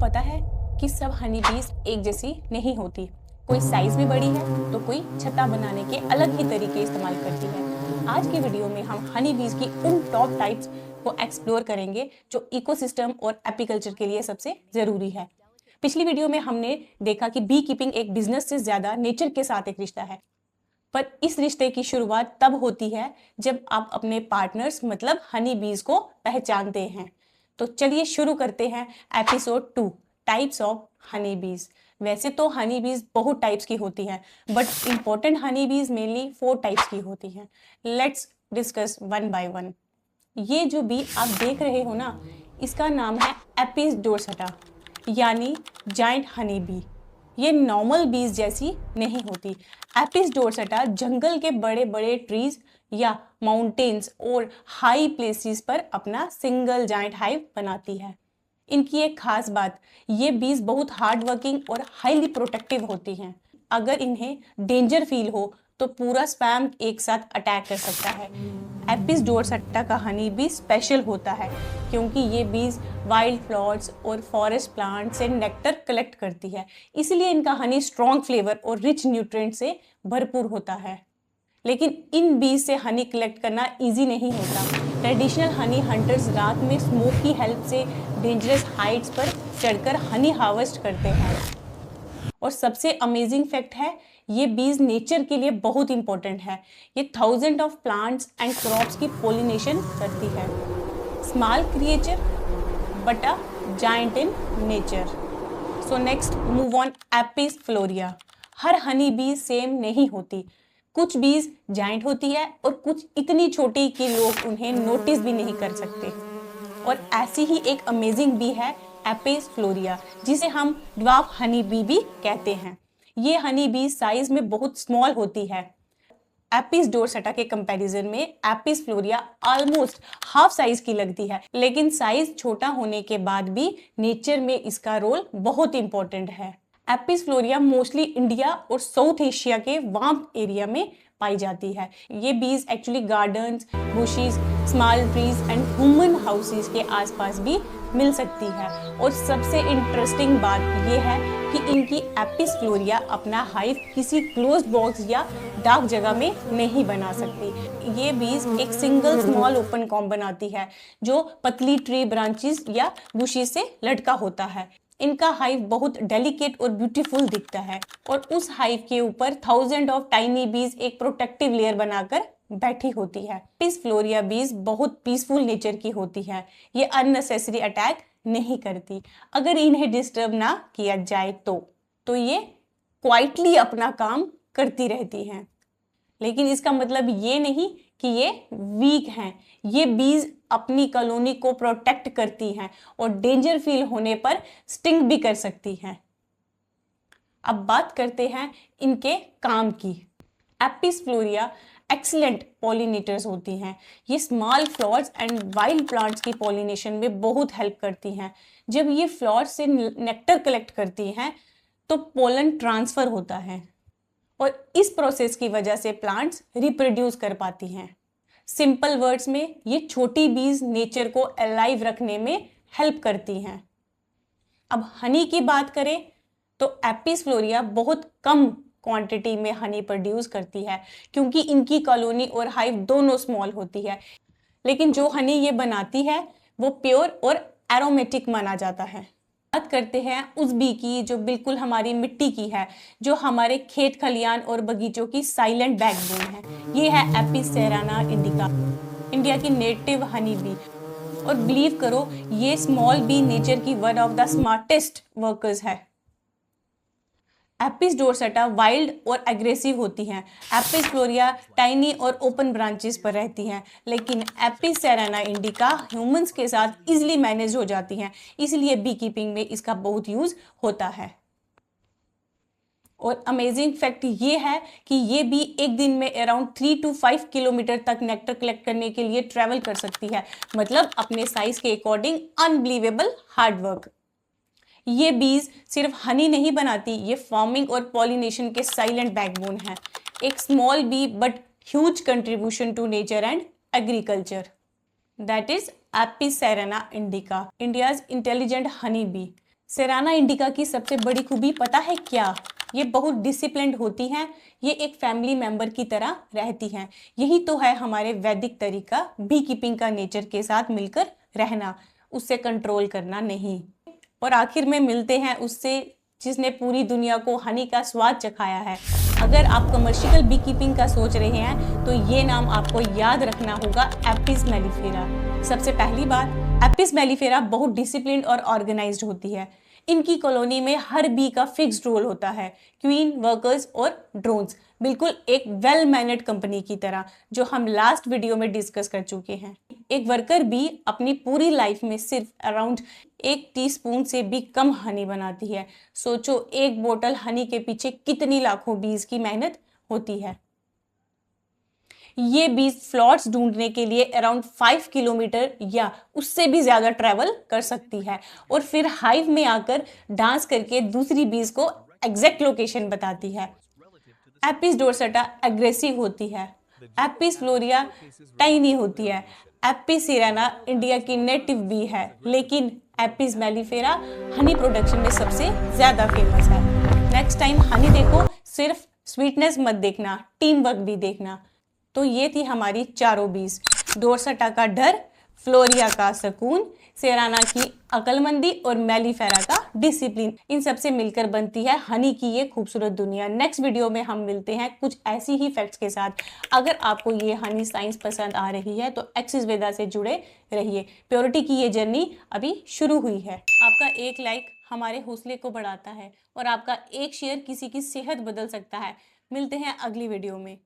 पता है कि सब हनी बीज एक जैसी नहीं होती। कोई साइज में बड़ी है तो कोई छत्ता बनाने के अलग ही तरीके इस्तेमाल करती है। आज की वीडियो में हम हनी बीज की उन टॉप टाइप्स को एक्सप्लोर करेंगे जो इकोसिस्टम और एपीकल्चर के लिए सबसे ज़रूरी है। पिछली वीडियो में हमने देखा कि बी कीपिंग एक बिजनेस से ज़्यादा नेचर के साथ एक रिश्ता है, पर इस रिश्ते की शुरुआत तब होती है जब आप अपने पार्टनर्स मतलब हनी बीज को पहचानते हैं। तो चलिए शुरू करते हैं एपिसोड 2, टाइप्स ऑफ हनी बीज। वैसे तो हनी बीज बहुत टाइप्स की होती हैं, बट इम्पोर्टेंट हनी बीज मेनली 4 टाइप्स की होती हैं। Let's discuss one by one. ये जो बी आप देख रहे हो ना, इसका नाम है एपिस डोरसाटा यानी जाइंट हनी बी। ये नॉर्मल बीज जैसी नहीं होती। एपिस डोरसाटा जंगल के बड़े बड़े ट्रीज या माउंटेन्स और हाई प्लेसेस पर अपना सिंगल जाइंट हाइव बनाती है। इनकी एक खास बात, ये बीज बहुत हार्ड वर्किंग और हाईली प्रोटेक्टिव होती हैं। अगर इन्हें डेंजर फील हो तो पूरा स्पैम एक साथ अटैक कर सकता है। एपिस डोरसाटा का हनी भी स्पेशल होता है क्योंकि ये बीज वाइल्ड फ्लावर्स और फॉरेस्ट प्लांट से नेक्टर कलेक्ट करती है, इसलिए इनका हनी स्ट्रॉन्ग फ्लेवर और रिच न्यूट्रिएंट से भरपूर होता है। लेकिन इन बीज से हनी कलेक्ट करना इजी नहीं होता। ट्रेडिशनल हनी हंटर्स रात में स्मोक की हेल्प से डेंजरस हाइट्स पर चढ़कर हनी हार्वेस्ट करते हैं। और सबसे अमेजिंग फैक्ट है, ये बीज नेचर के लिए बहुत इंपॉर्टेंट है। ये thousand of plants and crops की पोलिनेशन करती है। Small creature but a giant in nature. So next move on Apis florea. हर हनी बीज सेम नहीं होती। कुछ बीज जायंट होती है और कुछ इतनी छोटी कि लोग उन्हें नोटिस भी नहीं कर सकते। और ऐसी ही एक अमेजिंग बी है एपिस फ्लोरिया, जिसे हम ड्वार्फ हनी बी भी कहते हैं। ये हनी बी साइज में बहुत स्मॉल होती है। एपिस डोरसाटा के कंपैरिजन में एपिस फ्लोरिया ऑलमोस्ट हाफ साइज की लगती है, लेकिन साइज छोटा होने के बाद भी नेचर में इसका रोल बहुत इंपॉर्टेंट है। एपिस फ्लोरिया मोस्टली इंडिया और साउथ एशिया के वार्म एरिया में पाई जाती है। ये बीज actually gardens, bushes, small trees and human houses के आसपास भी मिल सकती है। और सबसे इंटरेस्टिंग बात यह है कि इनकी एपिस फ्लोरिया अपना हाइव किसी क्लोज्ड बॉक्स या डार्क जगह में नहीं बना सकती। ये बीज एक सिंगल स्मॉल ओपन कॉम्ब बनाती है जो पतली ट्री ब्रांचेस या बुशेस से लटका होता है। इनका हाइव बहुत डेलिकेट और ब्यूटीफुल दिखता है और उस हाइव के ऊपर थाउजेंड ऑफ टाइनी बीज एक प्रोटेक्टिव लेयर बनाकर बैठी होती है। एपिस फ्लोरिया बीज बहुत पीसफुल नेचर की होती है। ये अननेसेसरी अटैक नहीं करती। अगर इन्हें डिस्टर्ब ना किया जाए तो ये क्वाइटली अपना काम करती रहती हैं। लेकिन इसका मतलब ये नहीं कि ये वीक हैं। ये बीज अपनी कॉलोनी को प्रोटेक्ट करती हैं और डेंजर फील होने पर स्टिंग भी कर सकती हैं। अब बात करते हैं इनके काम की। एपिस फ्लोरिया एक्सीलेंट पॉलिनेटर्स होती हैं। ये small flowers and wild plants की पॉलिनेशन में बहुत हेल्प करती हैं। जब ये फ्लावर्स से नेक्टर कलेक्ट करती हैं तो पोलन ट्रांसफर होता है और इस प्रोसेस की वजह से प्लांट्स रिप्रोड्यूस कर पाती हैं। सिंपल वर्ड्स में ये छोटी बीज नेचर को अलाइव रखने में हेल्प करती हैं। अब हनी की बात करें तो एपिस फ्लोरिया बहुत कम क्वांटिटी में हनी प्रोड्यूस करती है क्योंकि इनकी कॉलोनी और हाइव दोनों स्मॉल होती है। लेकिन जो हनी ये बनाती है वो प्योर और एरोमेटिक माना जाता है। बात करते हैं उस बी की जो बिल्कुल हमारी मिट्टी की है, जो हमारे खेत खलियान और बगीचों की साइलेंट बैकबोन है। ये है एपिस सेराना इंडिका, इंडिया की नेटिव हनी बी। और बिलीव करो, ये स्मॉल बी नेचर की one of the smartest workers है। एपिस डोरसाटा वाइल्ड और एग्रेसिव होती हैं। एपिस फ्लोरिया टाइनी और ओपन ब्रांचेस पर रहती हैं, लेकिन एपिस सेराना इंडिका ह्यूमंस के साथ इजीली मैनेज हो जाती हैं, इसलिए बी कीपिंग में इसका बहुत यूज होता है। और अमेजिंग फैक्ट ये है कि ये भी एक दिन में अराउंड 3 to 5 किलोमीटर तक नेक्टर कलेक्ट करने के लिए ट्रेवल कर सकती है, मतलब अपने साइज के अकॉर्डिंग अनबिलीवेबल हार्ड वर्क। ये बीज सिर्फ हनी नहीं बनाती, ये फार्मिंग और पॉलिनेशन के साइलेंट बैकबोन है। एक small bee but huge contribution to nature and agriculture. That is Apis cerana indica, India's intelligent honey bee. Cerana indica की सबसे बड़ी खूबी पता है क्या? ये बहुत डिसिप्लिन्ड होती हैं। ये एक फैमिली मेंबर की तरह रहती हैं। यही तो है हमारे वैदिक तरीका, बी कीपिंग का, नेचर के साथ मिलकर रहना, उससे कंट्रोल करना नहीं। और आखिर में मिलते हैं उससे जिसने पूरी दुनिया को हनी का स्वाद चखाया है। अगर आप कमर्शियल बी कीपिंग का सोच रहे हैं तो ये नाम आपको याद रखना होगा, एपिस मेलिफेरा। सबसे पहली बात, एपिस मेलिफेरा बहुत डिसिप्लिन्ड और ऑर्गेनाइज्ड होती है। इनकी कॉलोनी में हर बी का फिक्स्ड रोल होता है, क्वीन, वर्कर्स और ड्रोन्स, बिल्कुल एक वेल मैनेड कंपनी की तरह, जो हम लास्ट वीडियो में डिस्कस कर चुके हैं। एक वर्कर बी अपनी पूरी लाइफ में सिर्फ अराउंड 1 टीस्पून से भी कम हनी बनाती है। सोचो एक बोतल हनी के पीछे कितनी लाखों बीज की मेहनत होती है। ये बीज फ्लॉट्स ढूंढने के लिए अराउंड 5 किलोमीटर या उससे भी ज्यादा ट्रेवल कर सकती है और फिर हाइव में आकर डांस करके दूसरी बीज को एग्जैक्ट लोकेशन बताती है। एपिस डोर्सटा एग्रेसिव होती है। एपिस फ्लोरिया टाइनी होती है। एपिस सिराना इंडिया की नेटिव बी है, लेकिन एपिस मेलिफेरा हनी प्रोडक्शन में सबसे ज्यादा फेमस है। नेक्स्ट टाइम हनी देखो, सिर्फ स्वीटनेस मत देखना, टीम वर्क भी देखना। तो ये थी हमारी चारों बीज, डोरसटा का डर, फ्लोरिया का सुकून, सेराना की अकलमंदी और मेलिफेरा का डिसिप्लिन। इन सब से मिलकर बनती है हनी की ये खूबसूरत दुनिया। नेक्स्ट वीडियो में हम मिलते हैं कुछ ऐसी ही फैक्ट्स के साथ। अगर आपको ये हनी साइंस पसंद आ रही है तो एक्सिस वेदा से जुड़े रहिए। प्योरिटी की ये जर्नी अभी शुरू हुई है। आपका एक लाइक हमारे हौसले को बढ़ाता है और आपका एक शेयर किसी की सेहत बदल सकता है। मिलते हैं अगली वीडियो में।